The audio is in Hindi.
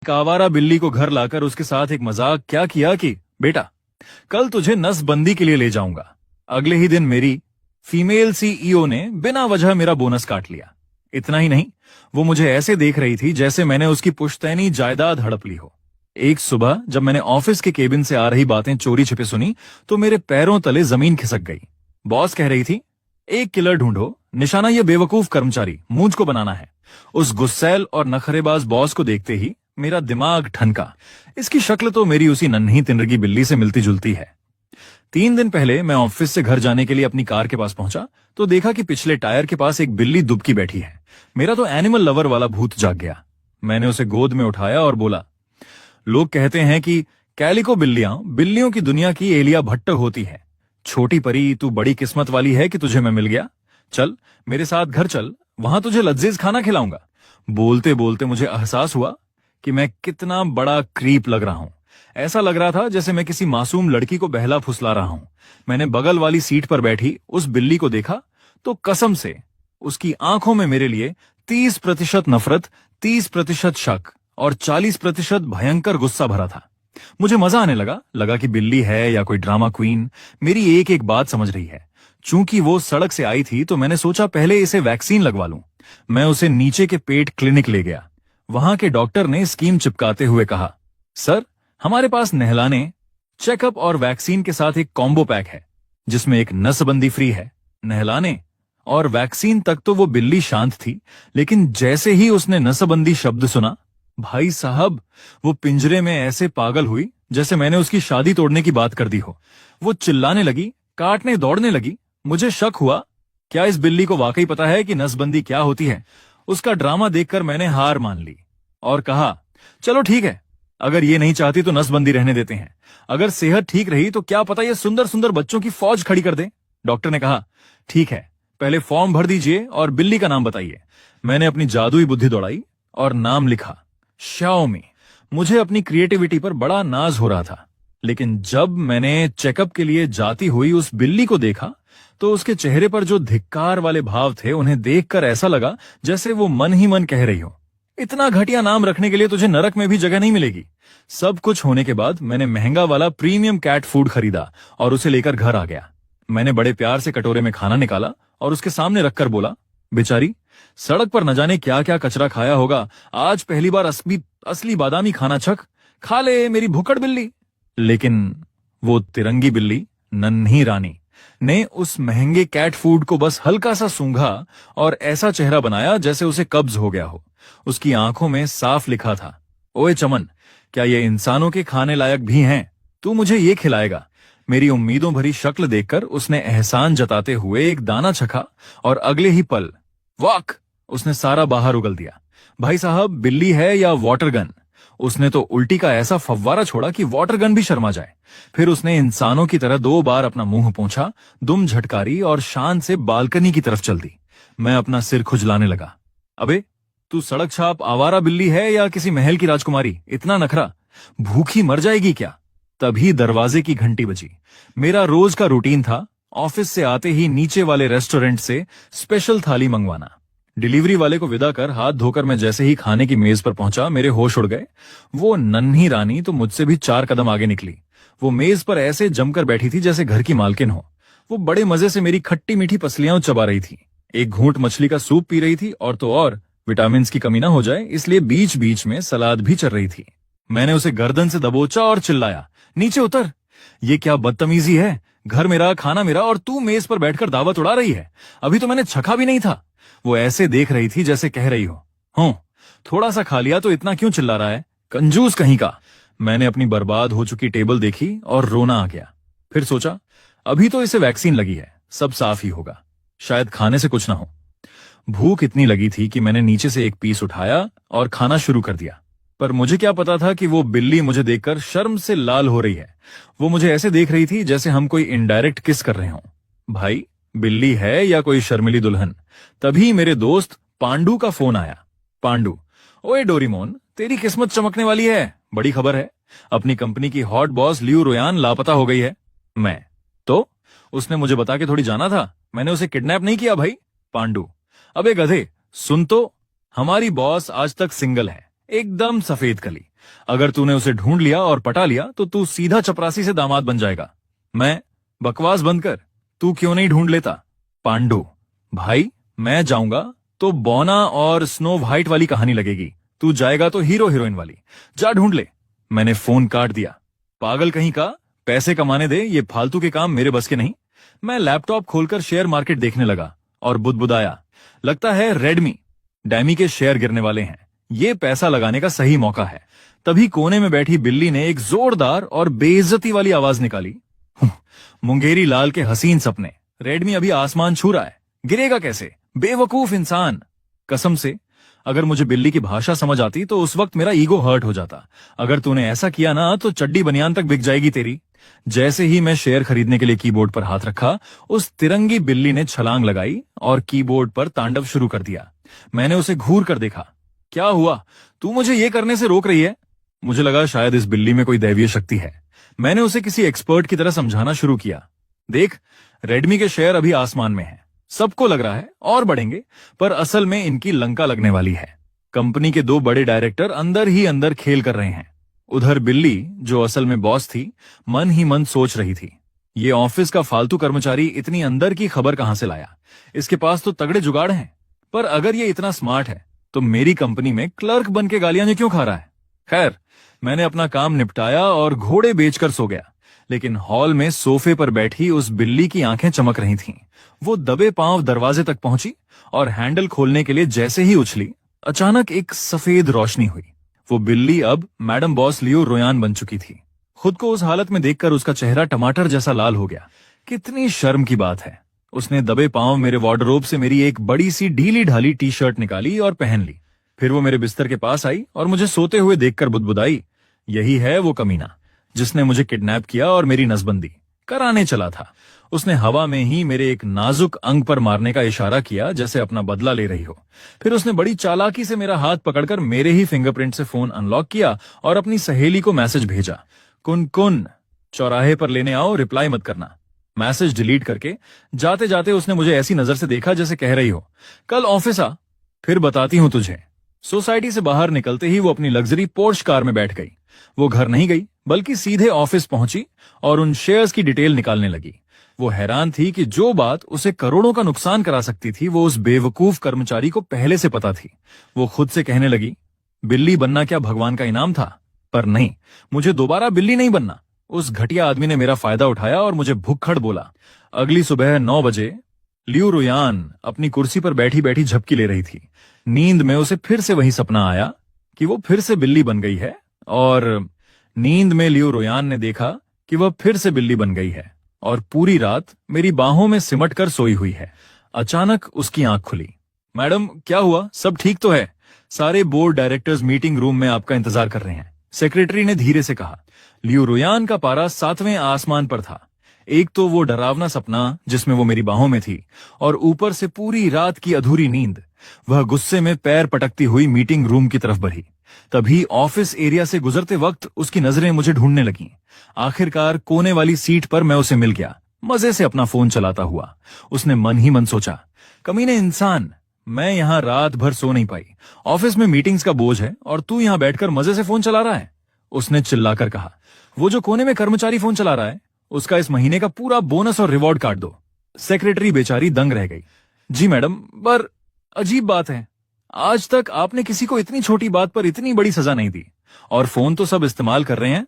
एक आवारा बिल्ली को घर लाकर उसके साथ एक मजाक क्या किया कि बेटा, कल तुझे नसबंदी के लिए ले जाऊंगा। अगले ही दिन मेरी फीमेल सीईओ ने बिना वजह मेरा बोनस काट लिया। इतना ही नहीं, वो मुझे ऐसे देख रही थी जैसे मैंने उसकी पुश्तैनी जायदाद हड़प ली हो। एक सुबह जब मैंने ऑफिस के केबिन से आ रही बातें चोरी छिपे सुनी तो मेरे पैरों तले जमीन खिसक गई। बॉस कह रही थी, एक किलर ढूंढो, निशाना ये बेवकूफ कर्मचारी मूंछ को बनाना है। उस गुस्सैल और नखरेबाज बॉस को देखते ही मेरा दिमाग ठनका। इसकी शक्ल तो मेरी उसी नन्ही तिनरगी बिल्ली से मिलती जुलती है। 3 दिन पहले मैं ऑफिस से घर जाने के लिए अपनी कार के पास पहुंचा तो देखा कि पिछले टायर के पास एक बिल्ली दुबकी बैठी है। मेरा तो एनिमल लवर वाला भूत जाग गया। मैंने उसे गोद में उठाया और बोला, लोग कहते हैं कि कैलिको बिल्लियां बिल्लियों की दुनिया की एलिया भट्ट होती है। छोटी परी, तू बड़ी किस्मत वाली है कि तुझे मैं मिल गया। चल मेरे साथ घर चल, वहां तुझे लजीज खाना खिलाऊंगा। बोलते बोलते मुझे एहसास हुआ कि मैं कितना बड़ा क्रीप लग रहा हूं। ऐसा लग रहा था जैसे मैं किसी मासूम लड़की को बहला फुसला रहा हूं। मैंने बगल वाली सीट पर बैठी उस बिल्ली को देखा तो कसम से उसकी आंखों में मेरे लिए 30% नफरत, 30% शक और 40% भयंकर गुस्सा भरा था। मुझे मजा आने लगा कि बिल्ली है या कोई ड्रामा क्वीन मेरी एक एक बात समझ रही है। चूंकि वो सड़क से आई थी तो मैंने सोचा पहले इसे वैक्सीन लगवा लूं। मैं उसे नीचे के पेट क्लिनिक ले गया। वहां के डॉक्टर ने स्कीम चिपकाते हुए कहा, सर हमारे पास नहलाने, चेकअप और वैक्सीन के साथ एक कॉम्बो पैक है जिसमें एक नसबंदी फ्री है। नहलाने और वैक्सीन तक तो वो बिल्ली शांत थी, लेकिन जैसे ही उसने नसबंदी शब्द सुना, भाई साहब वो पिंजरे में ऐसे पागल हुई जैसे मैंने उसकी शादी तोड़ने की बात कर दी हो। वो चिल्लाने लगी, काटने दौड़ने लगी। मुझे शक हुआ, क्या इस बिल्ली को वाकई पता है कि नसबंदी क्या होती है? उसका ड्रामा देखकर मैंने हार मान ली और कहा, चलो ठीक है, अगर ये नहीं चाहती तो नसबंदी रहने देते हैं। अगर सेहत ठीक रही तो क्या पता ये सुंदर सुंदर बच्चों की फौज खड़ी कर दे। डॉक्टर ने कहा, ठीक है, पहले फॉर्म भर दीजिए और बिल्ली का नाम बताइए। मैंने अपनी जादुई बुद्धि दौड़ाई और नाम लिखा, श्याओमी। मुझे अपनी क्रिएटिविटी पर बड़ा नाज हो रहा था, लेकिन जब मैंने चेकअप के लिए जाती हुई उस बिल्ली को देखा तो उसके चेहरे पर जो धिक्कार वाले भाव थे उन्हें देखकर ऐसा लगा जैसे वो मन ही मन कह रही हो, इतना घटिया नाम रखने के लिए तुझे नरक में भी जगह नहीं मिलेगी। सब कुछ होने के बाद मैंने महंगा वाला प्रीमियम कैट फूड खरीदा और उसे लेकर घर आ गया। मैंने बड़े प्यार से कटोरे में खाना निकाला और उसके सामने रखकर बोला, बेचारी सड़क पर न जाने क्या क्या कचरा खाया होगा, आज पहली बार असली बादामी खाना चख, खा ले मेरी भुक्कड़ बिल्ली। लेकिन वो तिरंगी बिल्ली नन्ही रानी ने उस महंगे कैट फूड को बस हल्का सा सूंघा और ऐसा चेहरा बनाया जैसे उसे कब्ज हो गया हो। उसकी आंखों में साफ लिखा था, ओए चमन, क्या ये इंसानों के खाने लायक भी हैं? तू मुझे ये खिलाएगा? मेरी उम्मीदों भरी शक्ल देखकर उसने एहसान जताते हुए एक दाना चखा और अगले ही पल वाक, उसने सारा बाहर उगल दिया। भाई साहब, बिल्ली है या वाटर गन? उसने तो उल्टी का ऐसा फव्वारा छोड़ा कि वाटर गन भी शर्मा जाए। फिर उसने इंसानों की तरह 2 बार अपना मुंह पोंछा, दुम झटकारी और शान से बालकनी की तरफ चल दी। मैं अपना सिर खुजलाने लगा। अबे तू सड़क छाप आवारा बिल्ली है या किसी महल की राजकुमारी? इतना नखरा, भूखी मर जाएगी क्या? तभी दरवाजे की घंटी बजी। मेरा रोज का रूटीन था ऑफिस से आते ही नीचे वाले रेस्टोरेंट से स्पेशल थाली मंगवाना। डिलीवरी वाले को विदा कर हाथ धोकर मैं जैसे ही खाने की मेज पर पहुंचा, मेरे होश उड़ गए। वो नन्ही रानी तो मुझसे भी 4 कदम आगे निकली। वो मेज पर ऐसे जमकर बैठी थी जैसे घर की मालकिन हो। वो बड़े मजे से मेरी खट्टी मीठी पसलियां चबा रही थी, एक घूंट मछली का सूप पी रही थी और तो और विटामिन की कमी ना हो जाए इसलिए बीच बीच में सलाद भी चल रही थी। मैंने उसे गर्दन से दबोचा और चिल्लाया, नीचे उतर। ये क्या बदतमीजी है? घर मेरा, खाना मेरा और तू मेज पर बैठकर दावत उड़ा रही है। अभी तो मैंने चखा भी नहीं था। वो ऐसे देख रही थी जैसे कह रही हो, थोड़ा सा खा लिया तो इतना क्यों चिल्ला रहा है, कंजूस कहीं का। मैंने अपनी बर्बाद हो चुकी टेबल देखी और रोना आ गया। फिर सोचा, अभी तो इसे वैक्सीन लगी है, सब साफ ही होगा, शायद खाने से कुछ ना हो। भूख इतनी लगी थी कि मैंने नीचे से एक पीस उठाया और खाना शुरू कर दिया। पर मुझे क्या पता था कि वो बिल्ली मुझे देखकर शर्म से लाल हो रही है। वो मुझे ऐसे देख रही थी जैसे हम कोई इनडायरेक्ट किस कर रहे हों। भाई, बिल्ली है या कोई शर्मिली दुल्हन? तभी मेरे दोस्त पांडू का फोन आया। पांडू, ओए डोरीमोन, तेरी किस्मत चमकने वाली है, बड़ी खबर है। अपनी कंपनी की हॉट बॉस लियू रोयान लापता हो गई है। मैं तो उसने मुझे बता के थोड़ी जाना था, मैंने उसे किडनैप नहीं किया भाई। पांडू, अबे गधे, सुन तो, हमारी बॉस आज तक सिंगल है, एकदम सफेद कली। अगर तूने उसे ढूंढ लिया और पटा लिया तो तू सीधा चपरासी से दामाद बन जाएगा। मैं बकवास बंद कर, तू क्यों नहीं ढूंढ लेता? पांडु, भाई मैं जाऊंगा तो बोना और स्नो व्हाइट वाली कहानी लगेगी, तू जाएगा तो हीरो हीरोइन वाली। जा ढूंढ ले। मैंने फोन काट दिया। पागल कहीं का, पैसे कमाने दे, ये फालतू के काम मेरे बस के नहीं। मैं लैपटॉप खोलकर शेयर मार्केट देखने लगा और बुदबुदाया, लगता है रेडमी डैमी के शेयर गिरने वाले हैं, ये पैसा लगाने का सही मौका है। तभी कोने में बैठी बिल्ली ने एक जोरदार और बेइज्जती वाली आवाज निकाली, मुंगेरी लाल के हसीन सपने, रेडमी अभी आसमान छू रहा है, गिरेगा कैसे, बेवकूफ इंसान। कसम से अगर मुझे बिल्ली की भाषा समझ आती तो उस वक्त मेरा ईगो हर्ट हो जाता। अगर तूने ऐसा किया ना तो चड्डी बनियान तक बिक जाएगी तेरी। जैसे ही मैं शेयर खरीदने के लिए कीबोर्ड पर हाथ रखा, उस तिरंगी बिल्ली ने छलांग लगाई और कीबोर्ड पर तांडव शुरू कर दिया। मैंने उसे घूर कर देखा। क्या हुआ, तू मुझे ये करने से रोक रही है? मुझे लगा शायद इस बिल्ली में कोई दैवीय शक्ति है। मैंने उसे किसी एक्सपर्ट की तरह समझाना शुरू किया। देख, रेडमी के शेयर अभी आसमान में हैं। सबको लग रहा है और बढ़ेंगे, पर असल में इनकी लंका लगने वाली है। कंपनी के 2 बड़े डायरेक्टर अंदर ही अंदर खेल कर रहे हैं। उधर बिल्ली, जो असल में बॉस थी, मन ही मन सोच रही थी, ये ऑफिस का फालतू कर्मचारी इतनी अंदर की खबर कहां से लाया? इसके पास तो तगड़े जुगाड़ हैं। पर अगर ये इतना स्मार्ट है तो मेरी कंपनी में क्लर्क बन के गालियां क्यों खा रहा है? खैर, मैंने अपना काम निपटाया और घोड़े बेचकर सो गया। लेकिन हॉल में सोफे पर बैठी उस बिल्ली की आंखें चमक रही थीं। वो दबे पांव दरवाजे तक पहुंची और हैंडल खोलने के लिए जैसे ही उछली, अचानक एक सफेद रोशनी हुई। वो बिल्ली अब मैडम बॉस लियो रोयान बन चुकी थी। खुद को उस हालत में देखकर उसका चेहरा टमाटर जैसा लाल हो गया। कितनी शर्म की बात है। उसने दबे पांव मेरे वार्डरोब से मेरी एक बड़ी सी ढीली ढाली टी शर्ट निकाली और पहन ली। फिर वो मेरे बिस्तर के पास आई और मुझे सोते हुए देखकर बुदबुदाई, यही है वो कमीना जिसने मुझे किडनैप किया और मेरी नसबंदी कराने चला था। उसने हवा में ही मेरे एक नाजुक अंग पर मारने का इशारा किया, जैसे अपना बदला ले रही हो। फिर उसने बड़ी चालाकी से मेरा हाथ पकड़कर मेरे ही फिंगरप्रिंट से फोन अनलॉक किया और अपनी सहेली को मैसेज भेजा, कुन कुन चौराहे पर लेने आओ, रिप्लाई मत करना। मैसेज डिलीट करके जाते जाते उसने मुझे ऐसी नजर से देखा जैसे कह रही हो, कल ऑफिस आ, फिर बताती हूं तुझे। सोसाइटी से बाहर निकलते ही वो अपनी लग्जरी पोर्श कार में बैठ गई। वो घर नहीं गई बल्कि सीधे ऑफिस पहुंची और उन शेयर्स की डिटेल निकालने लगी। वो हैरान थी कि जो बात उसे करोड़ों का नुकसान करा सकती थी वो उस बेवकूफ कर्मचारी को पहले से पता थी। वो खुद से कहने लगी, बिल्ली बनना क्या भगवान का इनाम था? पर नहीं, मुझे दोबारा बिल्ली नहीं बनना। उस घटिया आदमी ने मेरा फायदा उठाया और मुझे भुक्खड़ बोला। अगली सुबह 9 बजे लियू रुयान अपनी कुर्सी पर बैठी बैठी झपकी ले रही थी। नींद में उसे फिर से वही सपना आया कि वो फिर से बिल्ली बन गई है, और नींद में लियू रुयान ने देखा कि वह फिर से बिल्ली बन गई है और पूरी रात मेरी बाहों में सिमट कर सोई हुई है। अचानक उसकी आंख खुली। मैडम, क्या हुआ? सब ठीक तो है? सारे बोर्ड डायरेक्टर्स मीटिंग रूम में आपका इंतजार कर रहे हैं, सेक्रेटरी ने धीरे से कहा। लियू रुयान का पारा 7वें आसमान पर था। एक तो वो डरावना सपना जिसमें वो मेरी बाहों में थी, और ऊपर से पूरी रात की अधूरी नींद। वह गुस्से में पैर पटकती हुई मीटिंग रूम की तरफ बढ़ी। तभी ऑफिस एरिया से गुजरते वक्त उसकी नजरें मुझे ढूंढने लगीं। आखिरकार कोने वाली सीट पर मैं उसे मिल गया, मजे से अपना फोन चलाता हुआ। उसने मन ही मन सोचा, कमीने इंसान, मैं यहाँ रात भर सो नहीं पाई, ऑफिस में मीटिंग्स का बोझ है और तू यहाँ बैठकर मजे से फोन चला रहा है। उसने चिल्लाकर कहा, वो जो कोने में कर्मचारी फोन चला रहा है उसका इस महीने का पूरा बोनस और रिवॉर्ड काट दो। सेक्रेटरी बेचारी दंग रह गई। जी मैडम, पर अजीब बात है, आज तक आपने किसी को इतनी छोटी बात पर इतनी बड़ी सजा नहीं दी, और फोन तो सब इस्तेमाल कर रहे हैं,